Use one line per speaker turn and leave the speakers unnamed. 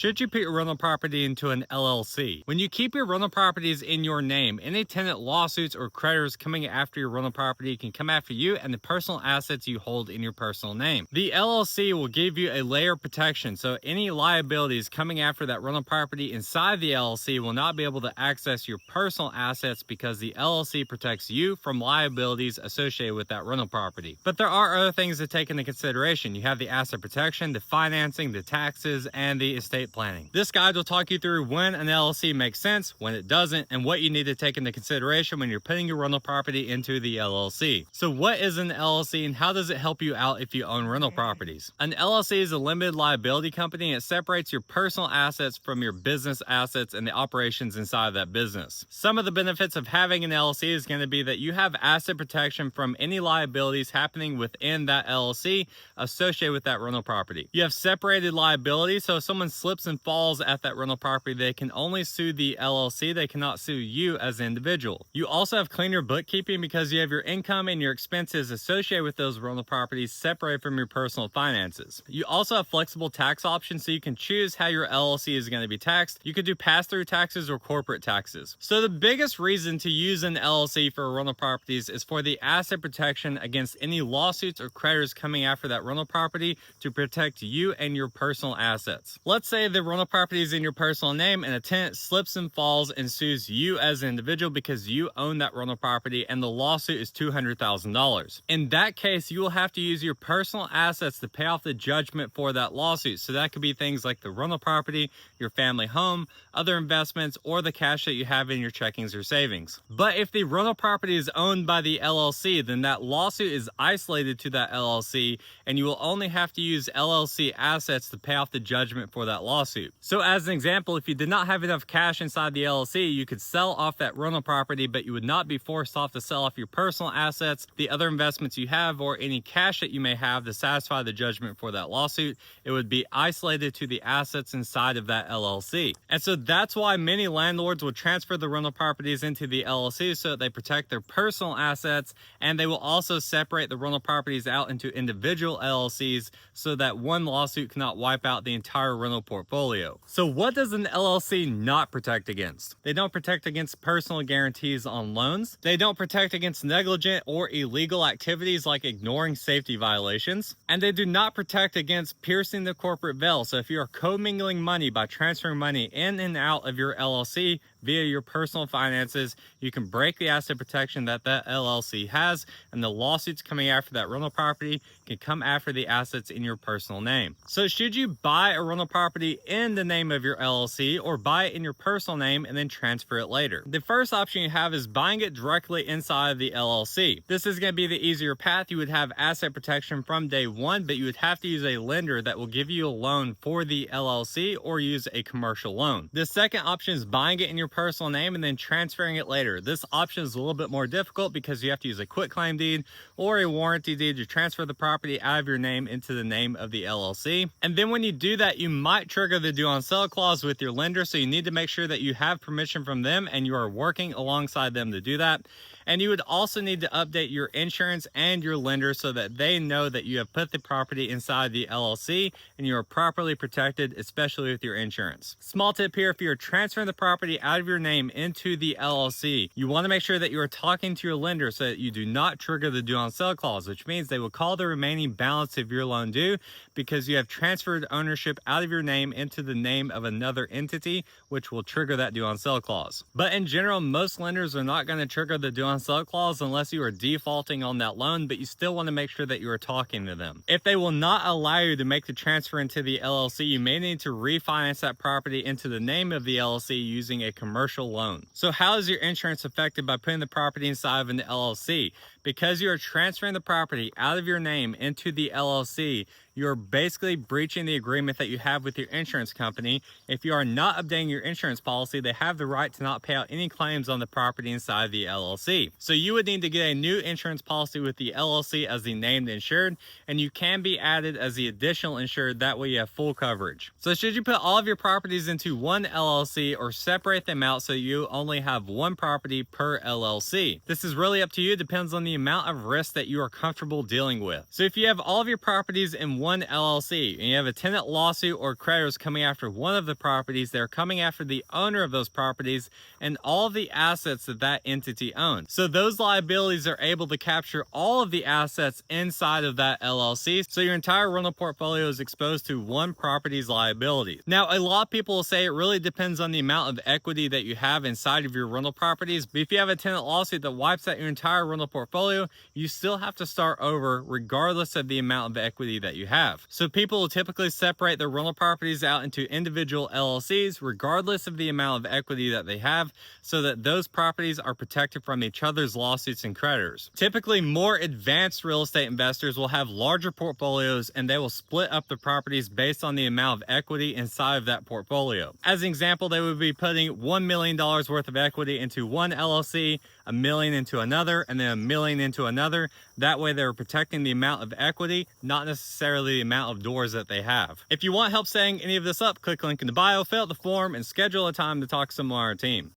Should you put your rental property into an LLC? When you keep your rental properties in your name, any tenant lawsuits or creditors coming after your rental property can come after you and the personal assets you hold in your personal name. The LLC will give you a layer of protection, so any liabilities coming after that rental property inside the LLC will not be able to access your personal assets because the LLC protects you from liabilities associated with that rental property. But there are other things to take into consideration. You have the asset protection, the financing, the taxes, and the estate planning. This guide will talk you through when an LLC makes sense, when it doesn't, and what you need to take into consideration when you're putting your rental property into the LLC. So what is an LLC and how does it help you out if you own rental properties? An LLC is a limited liability company and it separates your personal assets from your business assets and the operations inside of that business. Some of the benefits of having an LLC is going to be that you have asset protection from any liabilities happening within that LLC associated with that rental property. You have separated liability, so if someone slips and falls at that rental property, they can only sue the LLC. They cannot sue you as an individual. You also have cleaner bookkeeping because you have your income and your expenses associated with those rental properties separated from your personal finances. You also have flexible tax options, so you can choose how your LLC is going to be taxed. You could do pass-through taxes or corporate taxes. So the biggest reason to use an LLC for rental properties is for the asset protection against any lawsuits or creditors coming after that rental property to protect you and your personal assets. Let's say the rental property is in your personal name and a tenant slips and falls and sues you as an individual because you own that rental property and the lawsuit is $200,000. In that case, you will have to use your personal assets to pay off the judgment for that lawsuit. So that could be things like the rental property, your family home, other investments, or the cash that you have in your checkings or savings. But if the rental property is owned by the LLC, then that lawsuit is isolated to that LLC and you will only have to use LLC assets to pay off the judgment for that lawsuit. So as an example, if you did not have enough cash inside the LLC, you could sell off that rental property, but you would not be forced off to sell off your personal assets, the other investments you have, or any cash that you may have to satisfy the judgment for that lawsuit. It would be isolated to the assets inside of that LLC. And so that's why many landlords will transfer the rental properties into the LLC so that they protect their personal assets, and they will also separate the rental properties out into individual LLCs so that one lawsuit cannot wipe out the entire rental portfolio. So what does an LLC not protect against? They don't protect against personal guarantees on loans. They don't protect against negligent or illegal activities like ignoring safety violations. And they do not protect against piercing the corporate veil. So if you are commingling money by transferring money in and out of your LLC via your personal finances, you can break the asset protection that that LLC has, and the lawsuits coming after that rental property can come after the assets in your personal name. So should you buy a rental property in the name of your LLC or buy it in your personal name and then transfer it later? The first option you have is buying it directly inside of the LLC. This is going to be the easier path. You would have asset protection from day one, but you would have to use a lender that will give you a loan for the LLC or use a commercial loan. The second option is buying it in your personal name and then transferring it later. This option is a little bit more difficult because you have to use a quitclaim deed or a warranty deed to transfer the property out of your name into the name of the LLC. And then when you do that, you might trigger the due on sale clause with your lender, so you need to make sure that you have permission from them and you are working alongside them to do that. And you would also need to update your insurance and your lender so that they know that you have put the property inside the LLC and you are properly protected, especially with your insurance. Small tip here, if you're transferring the property out of your name into the LLC, you want to make sure that you are talking to your lender so that you do not trigger the due on sale clause, which means they will call the remaining balance of your loan due because you have transferred ownership out of your name into the name of another entity, which will trigger that due on sale clause. But in general, most lenders are not going to trigger the due on sale clause unless you are defaulting on that loan, but you still want to make sure that you are talking to them. If they will not allow you to make the transfer into the LLC, you may need to refinance that property into the name of the LLC using a commercial loan. So how is your insurance affected by putting the property inside of an LLC? Because you are transferring the property out of your name into the LLC, you're basically breaching the agreement that you have with your insurance company. If you are not updating your insurance policy, they have the right to not pay out any claims on the property inside the LLC. So you would need to get a new insurance policy with the LLC as the named insured, and you can be added as the additional insured. That way you have full coverage. So should you put all of your properties into one LLC or separate them out so you only have one property per LLC? This is really up to you. It depends on the amount of risk that you are comfortable dealing with. So if you have all of your properties in one one LLC and you have a tenant lawsuit or creditors coming after one of the properties, they're coming after the owner of those properties and all of the assets that that entity owns. So those liabilities are able to capture all of the assets inside of that LLC. So your entire rental portfolio is exposed to one property's liability. Now, a lot of people will say it really depends on the amount of equity that you have inside of your rental properties. But if you have a tenant lawsuit that wipes out your entire rental portfolio, you still have to start over regardless of the amount of equity that you have. So people will typically separate their rental properties out into individual LLCs regardless of the amount of equity that they have, so that those properties are protected from each other's lawsuits and creditors. Typically, more advanced real estate investors will have larger portfolios and they will split up the properties based on the amount of equity inside of that portfolio. As an example, they would be putting $1 million worth of equity into one LLC, $1 million into another, and then $1 million into another. That way they're protecting the amount of equity, not necessarily the amount of doors that they have. If you want help setting any of this up, click the link in the bio, fill out the form, and schedule a time to talk to someone on our team.